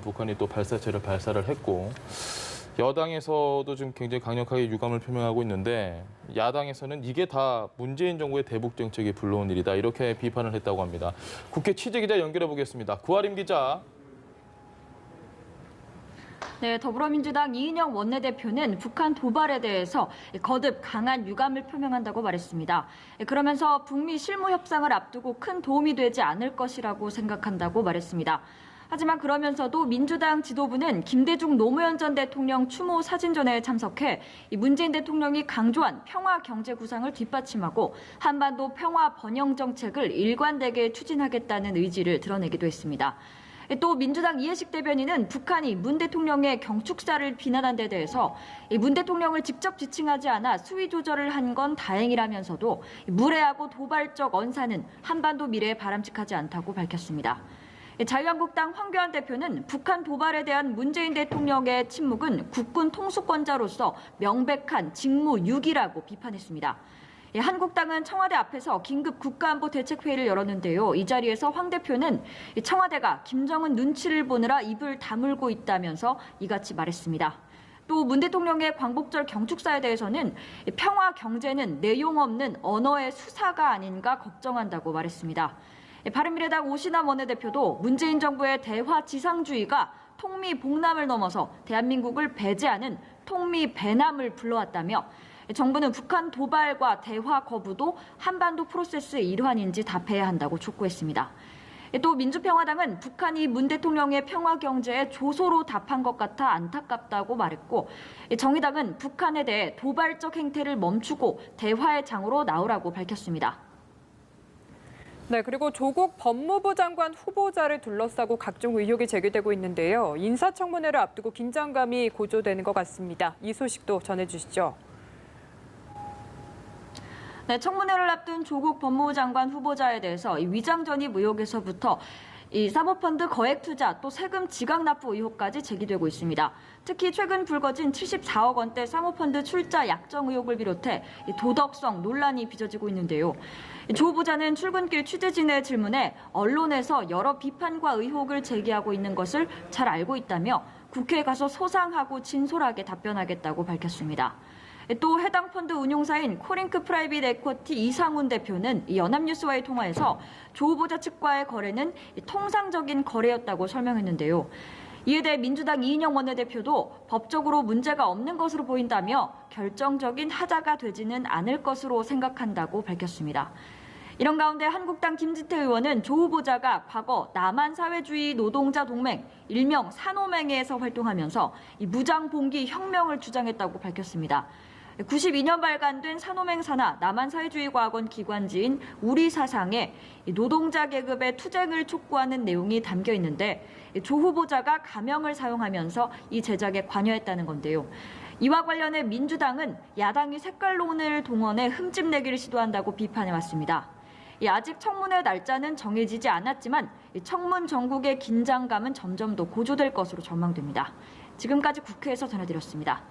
북한이 또 발사체를 발사를 했고 여당에서도 좀 굉장히 강력하게 유감을 표명하고 있는데 야당에서는 이게 다 문재인 정부의 대북 정책이 불러온 일이다 이렇게 비판을 했다고 합니다. 국회 취재기자 연결해 보겠습니다. 구하림 기자. 네, 더불어민주당 이인영 원내대표는 북한 도발에 대해서 거듭 강한 유감을 표명한다고 말했습니다. 그러면서 북미 실무 협상을 앞두고 큰 도움이 되지 않을 것이라고 생각한다고 말했습니다. 하지만 그러면서도 민주당 지도부는 김대중 노무현 전 대통령 추모 사진전에 참석해 문재인 대통령이 강조한 평화 경제 구상을 뒷받침하고 한반도 평화 번영 정책을 일관되게 추진하겠다는 의지를 드러내기도 했습니다. 또 민주당 이해식 대변인은 북한이 문 대통령의 경축사를 비난한 데 대해서 문 대통령을 직접 지칭하지 않아 수위 조절을 한 건 다행이라면서도 무례하고 도발적 언사는 한반도 미래에 바람직하지 않다고 밝혔습니다. 자유한국당 황교안 대표는 북한 도발에 대한 문재인 대통령의 침묵은 국군 통수권자로서 명백한 직무유기라고 비판했습니다. 한국당은 청와대 앞에서 긴급 국가안보대책회의를 열었는데요. 이 자리에서 황 대표는 청와대가 김정은 눈치를 보느라 입을 다물고 있다면서 이같이 말했습니다. 또 문 대통령의 광복절 경축사에 대해서는 평화 경제는 내용 없는 언어의 수사가 아닌가 걱정한다고 말했습니다. 바른미래당 오신환 원내대표도 문재인 정부의 대화 지상주의가 통미봉남을 넘어서 대한민국을 배제하는 통미배남을 불러왔다며 정부는 북한 도발과 대화 거부도 한반도 프로세스의 일환인지 답해야 한다고 촉구했습니다. 또 민주평화당은 북한이 문 대통령의 평화 경제에 조소로 답한 것 같아 안타깝다고 말했고 정의당은 북한에 대해 도발적 행태를 멈추고 대화의 장으로 나오라고 밝혔습니다. 네, 그리고 조국 법무부 장관 후보자를 둘러싸고 각종 의혹이 제기되고 있는데요. 인사청문회를 앞두고 긴장감이 고조되는 것 같습니다. 이 소식도 전해주시죠. 네, 청문회를 앞둔 조국 법무부 장관 후보자에 대해서 위장 전입 의혹에서부터 사모펀드 거액 투자 또 세금 지각 납부 의혹까지 제기되고 있습니다. 특히 최근 불거진 74억 원대 사모펀드 출자 약정 의혹을 비롯해 도덕성 논란이 빚어지고 있는데요. 조 후보자는 출근길 취재진의 질문에 언론에서 여러 비판과 의혹을 제기하고 있는 것을 잘 알고 있다며 국회에 가서 소상하고 진솔하게 답변하겠다고 밝혔습니다. 또 해당 펀드 운용사인 코링크 프라이빗 에쿼티 이상훈 대표는 연합뉴스와의 통화에서 조 후보자 측과의 거래는 통상적인 거래였다고 설명했는데요. 이에 대해 민주당 이인영 원내대표도 법적으로 문제가 없는 것으로 보인다며 결정적인 하자가 되지는 않을 것으로 생각한다고 밝혔습니다. 이런 가운데 한국당 김진태 의원은 조 후보자가 과거 남한사회주의 노동자 동맹, 일명 산호맹에서 활동하면서 무장봉기 혁명을 주장했다고 밝혔습니다. 92년 발간된 산호맹 산하 남한사회주의과학원 기관지인 우리사상에 노동자 계급의 투쟁을 촉구하는 내용이 담겨 있는데 조 후보자가 가명을 사용하면서 이 제작에 관여했다는 건데요. 이와 관련해 민주당은 야당이 색깔론을 동원해 흠집내기를 시도한다고 비판해왔습니다. 아직 청문회 날짜는 정해지지 않았지만 청문 전국의 긴장감은 점점 더 고조될 것으로 전망됩니다. 지금까지 국회에서 전해드렸습니다.